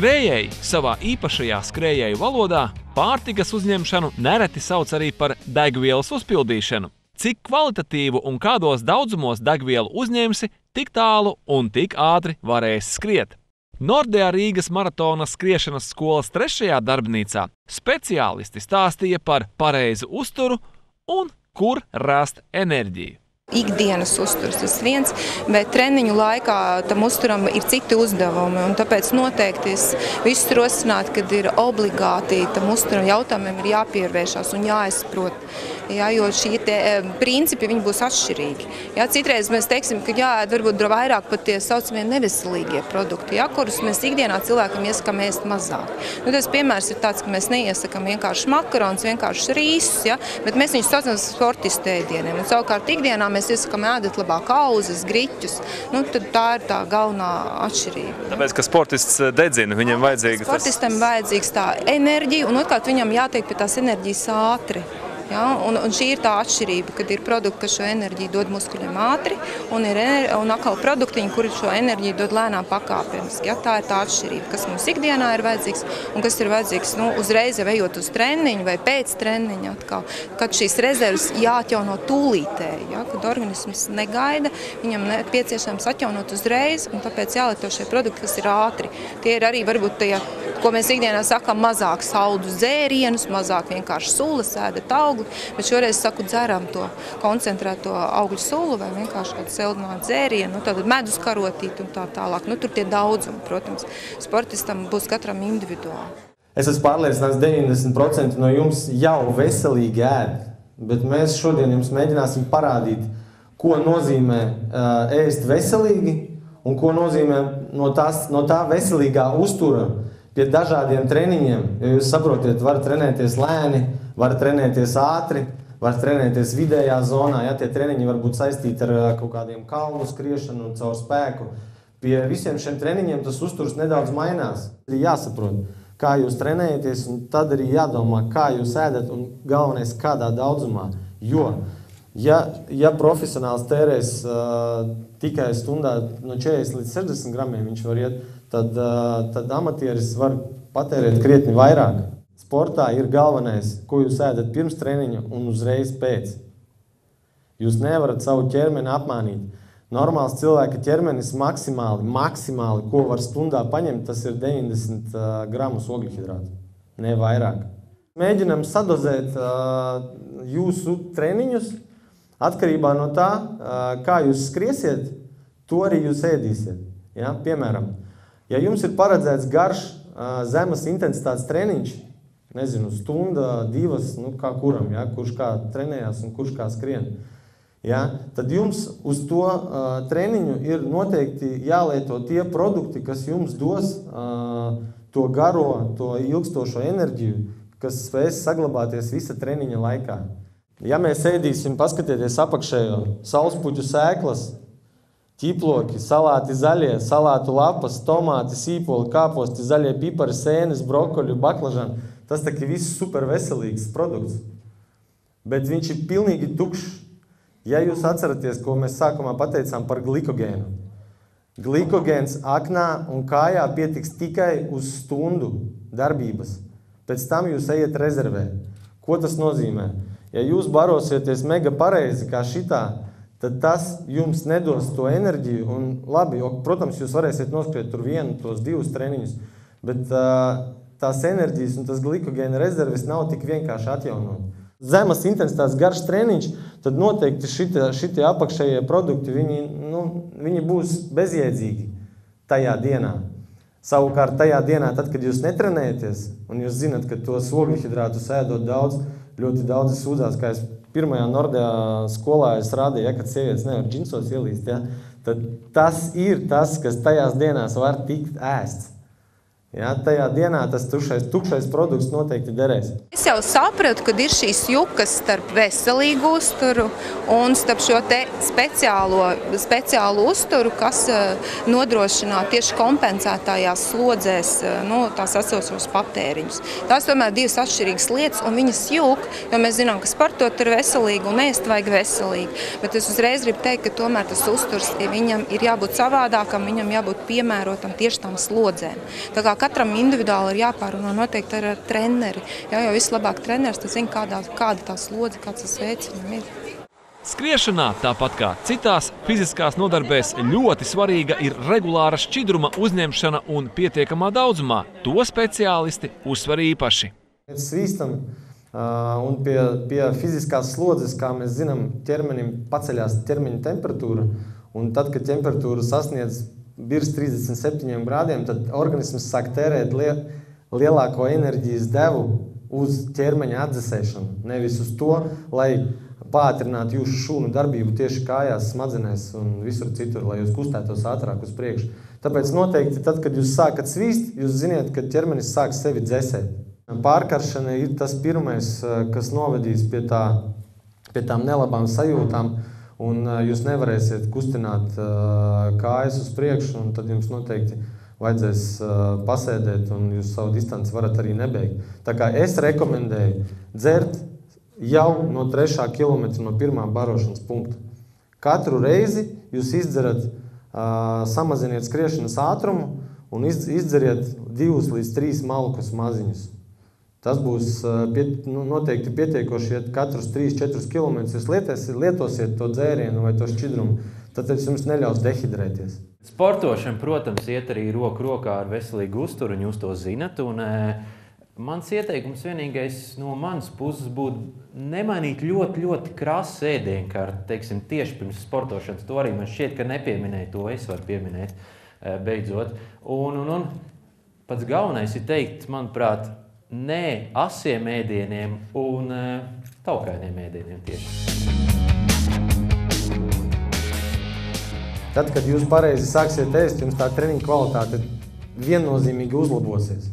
Skrējēji savā īpašajā skrējēju valodā pārtikas uzņemšanu nereti sauc arī par degvielas uzpildīšanu. Cik kvalitatīvu un kādos daudzumos degvielu uzņemsi, tik tālu un tik ātri varēsi skriet. Nordea Rīgas maratona skriešanas skolas 3. darbnīcā speciālisti stāstīja par pareizu uzturu un kur rast enerģiju. Ikdienas uzturs tas viens, bet treniņu laikā tam uzturam ir citi uzdevumi, un tāpēc noteikti es visus rosinātu, kad ir obligāti tam uzturam jautājumiem ir jāpievēršās un jāizprot, jo šie principi viņi būs atšķirīgi. Citreiz mēs teiksim, ka jāēd varbūt vairāk pat tie saucamie neveselīgie produkti, kurus mēs ikdienā cilvēkam iesakām ēst mazāk. Tas piemērs ir tāds, ka mēs neiesakām vienkārši makarons, vienkārši rīsus, bet mēs viņus saucam sportistu ēdieniem, un savukārt ikdienā mēs iesakām ēdot labāk auzes, griķus, tad tā ir tā galvenā atšķirība. Tāpēc, ka sportists dedzina, viņam vajadzīgs Sportistam vajadzīgs tā enerģija, un otrkārt viņam jātiek pie tās enerģijas ātri. Un šī ir tā atšķirība, kad ir produkti, kas šo enerģiju dod muskuļiem ātri, un atkal produktiņi, kuri šo enerģiju dod lēnām pakāpeniski. Tā ir tā atšķirība, kas mums ikdienā ir vajadzīgs un kas ir vajadzīgs uzreiz ejot uz treniņu vai pēc treniņa atkal, kad šīs rezerves jāatjauno tūlītēji, kad organisms negaida, viņam nepieciešams atjaunot uzreiz, un tāpēc jālieto šie produkti, kas ir ātri. Tie ir arī varbūt tie, ko mēs ikdienā sakām, mazāk saldu dzērienus, mazāk vienkārši sulas, ēdat augļus, bet šoreiz saku dzeram to koncentrēto augļu sulu vai vienkārši kādu sildinātu dzērienu, tātad medus karotīti un tā tālāk. Tur tie daudzumi, protams, sportistam būs katram individuāli. Es esmu pārliecināts, 90% no jums jau veselīgi ēd, bet mēs šodien jums mēģināsim parādīt, ko nozīmē ēst veselīgi un ko nozīmē no tā veselīgā uztura pie dažādiem treniņiem, jo jūs saprotiet, var trenēties lēni, var trenēties ātri, var trenēties vidējā zonā, tie treniņi var būt saistīti ar kaut kādiem kalnu skriešanu un caur spēku. Pie visiem šiem treniņiem tas uzturs nedaudz mainās. Ir jāsaprot, kā jūs trenējaties, un tad arī jādomā, kā jūs ēdat un galvenais kādā daudzumā. Jo, ja profesionāls tērēs tikai stundā no 40 līdz 60 gramiem viņš var iet, tad amatieris var patērēt krietni vairāk. Sportā ir galvenais, ko jūs ēdat pirms treniņa un uzreiz pēc. Jūs nevarat savu ķermeni apmānīt. Normāls cilvēka ķermenis maksimāli, ko var stundā paņemt, tas ir 90 gramus ogļhidrātu, ne vairāk. Mēģinam sadozēt jūsu treniņus atkarībā no tā, kā jūs skriesiet, to arī jūs ēdīsiet. Piemēram, ja jums ir paredzēts garš zemes intensitātes treniņš, nezinu, stunda, divas, kā kuram, kurš kā trenējās un kurš kā skrien. Tad jums uz to treniņu ir noteikti jālieto tie produkti, kas jums dos to garo, to ilgstošo enerģiju, kas spēs saglabāties visa treniņa laikā. Ja mēs ēdīsim, paskatieties apakšējo, saulspuķu sēklas, ķiploki, salāti zaļie, salātu lapas, tomāti, sīpoli, kāposti, zaļie pipari, sēnes, brokoļu, baklažani, tas tā viss super veselīgs produkts, bet viņš ir pilnīgi tukšs. Ja jūs atceraties, ko mēs sākumā pateicām par glikogēnu. Glikogēns aknā un kājā pietiks tikai uz stundu darbības. Pēc tam jūs ejat rezervē. Ko tas nozīmē? Ja jūs barosieties mega pareizi kā šitā, tad tas jums nedos to enerģiju. Un labi, protams, jūs varēsiet noskriet tur vienu, tos divus treniņus, bet tās enerģijas un tas glikogēna rezerves nav tik vienkārši atjaunot. Zemes intensitātes garš treniņš, tad noteikti šitie apakšējie produkti, viņi būs bezjēdzīgi tajā dienā. Savukārt tajā dienā, tad, kad jūs netrenējaties, un jūs zinat, ka tos ogļhidrātus ēdot daudz, ļoti daudzi sūdzās, kā es pirmajā Nordea skolā es rādīju, kad sievietes nevar džinsos ielīst, tad tas ir tas, kas tajās dienās var tikt ēsts. Tajā dienā tas tukšais produkts noteikti derēs. Es jau sapratu, kad ir šīs jukas starp veselīgu uzturu un starp šo te speciālu uzturu, kas nodrošinā tieši kompensētājās slodzēs tās esošos patēriņus. Tās tomēr divas atšķirīgas lietas, un viņas jūk, jo mēs zinām, ka sportot ir veselīgi un ēst vajag veselīgi. Bet es uzreiz gribu teikt, ka tomēr tas uzturs viņam ir jābūt savādākam, viņam jābūt piemērotam tieši tām slodzēm. Tā kā katram individuāli ir jāpārunā noteikti ar treneri. Jā, jo vislabāk treneris, tas zina, kāda tā slodze, kāds tas veids viņam ir. Skriešanā, tāpat kā citās fiziskās nodarbēs, ļoti svarīga ir regulāra šķidruma uzņemšana un pietiekamā daudzumā. To speciālisti uzsver īpaši. Mēs svīstam un pie fiziskās slodzes, kā mēs zinām, ķermenim paceļās ķermeņa temperatūra. Un tad, kad temperatūra sasniedz virs 37 grādiem, tad organisms sāk tērēt lielāko enerģijas devu uz ķermeņa atdzesēšanu. Nevis uz to, lai pātrinātu jūsu šūnu darbību tieši kājās, smadzenēs un visur citur, lai jūs kustētos ātrāk uz priekšu. Tāpēc noteikti tad, kad jūs sākat svīst, jūs ziniet, ka ķermenis sāk sevi dzesēt. Pārkaršana ir tas pirmais, kas novedīs pie tām nelabām sajūtām, un jūs nevarēsiet kustināt kājas uz priekšu, un tad jums noteikti vajadzēs pasēdēt, un jūs savu distanci varat arī nebeigt. Tā kā es rekomendēju dzert jau no 3. kilometra no pirmā barošanas punkta. Katru reizi jūs izdzerat, samaziniet skriešanas ātrumu un izddzeriet 2 līdz 3 malkus maziņus. Tas būs noteikti pietiekoši, ja katrus 3-4 kilometrus jūs lietosiet to dzērienu vai to šķidrumu, tad tas jums neļaus dehidrēties. Sportošana, protams, iet arī roku rokā ar veselīgu uzturu, un jūs to zinat. Un, mans ieteikums vienīgais no manas puses būtu nemainīt ļoti krasu ēdienkarti, teiksim, tieši pirms sportošanas. To arī man šķiet, ka nepieminēju, to es varu pieminēt beidzot. Un pats galvenais ir teikt, manuprāt, nē asiem ēdieniem un taukainiem ēdieniem tieši. Tad, kad jūs pareizi sāksiet ēst, jums tā treniņa kvalitāte viennozīmīgi uzlabosies.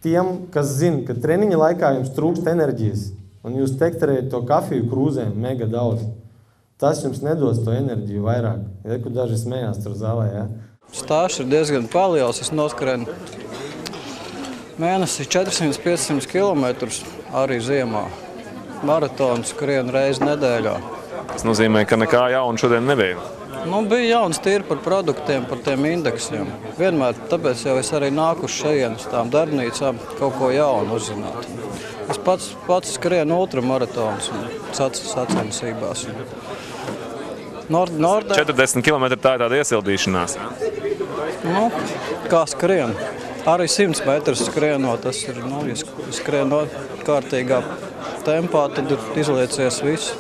Tiem, kas zina, ka treniņa laikā jums trūkst enerģijas un jūs tekterējat to kafiju krūzēm mega daudz, tas jums nedos to enerģiju vairāk. Ja, kur daži smējās tur zālē, ja? Stāsts ir diezgan paliels, es noskrenu mēnesi 400-500 kilometrus arī ziemā. Maratonu skrienu reizi nedēļā. Tas nozīmē, ka nekā jauna šodien nebija. Bija jauns tīri par produktiem, par tiem indeksiem. Vienmēr tāpēc jau es arī nāku uz šajien, uz tām darbnīcām, kaut ko jaunu uzzināt. Es pats skrienu ultramaratonus un sacensībās. 40 km tā ir tāda iesildīšanās. Kā skrien. Arī 100 metrus skrienot, tas ir, ja skrienot kārtīgā tempā, tad izliecies visu.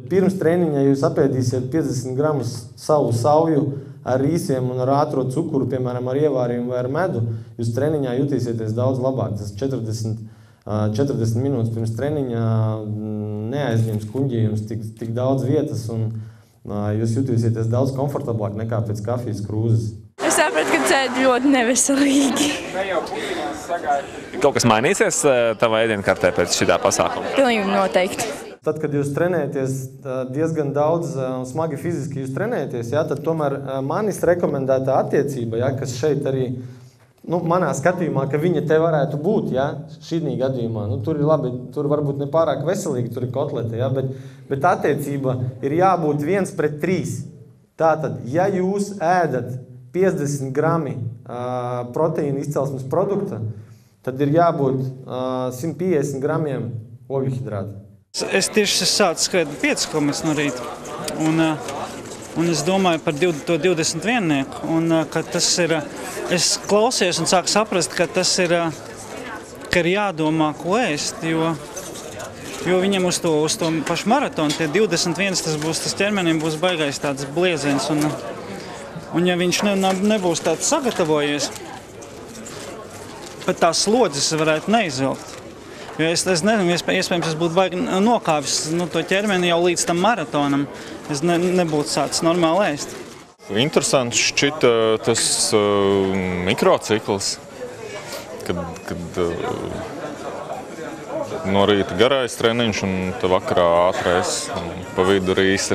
Pirms treniņa jūs apēdīsiet 50 gramus savu sauju ar rīsiem un ar ātro cukuru, piemēram, ar ievārījumu vai ar medu, jūs treniņā jutīsieties daudz labāk. Tas 40 minūtes pirms treniņa neaizņems kuņģījums tik daudz vietas un jūs jutīsieties daudz komfortablāk nekā pēc kafijas krūzes. Es sapratu, ka cēd ļoti neveselīgi. Kaut kas mainīsies tavā ēdienkartē pēc šitā pasākuma? Pilnīgi noteikti. Tad, kad jūs trenēties diezgan daudz un smagi fiziski jūs trenēties, tad tomēr manis rekomendētā attiecība, kas šeit arī, manā skatījumā, ka viņa te varētu būt, šī gadījumā, tur ir labi, tur varbūt ne pārāk veselīgi, tur ir kotlete, bet attiecība ir jābūt 1:3. Tātad, ja jūs ēdat 50 grami proteīna izcelsmes produkta, tad ir jābūt 150 gramiem ogļu hidrāta. Es tieši sācu skriet 5 km no rīta, un es domāju par to 21, un ka tas ir, es klausījos un sāku saprast, ka tas ir, ka ir jādomā, ko ēst, jo viņam uz to pašu maratonu, tie 21, tas ķermenim būs baigais tāds blieziens, un ja viņš nebūs tāds sagatavojies, pat tās slodzes varētu neizvilkt. Jo es nezinu, iespējams, es būtu baigi nokāvis to ķermeni jau līdz tam maratonam. Es nebūtu sācis normāli ēst. Interesants šķita tas mikrocikls, kad no rīta garais treniņš un vakarā ātrais, un pa vidu rīs.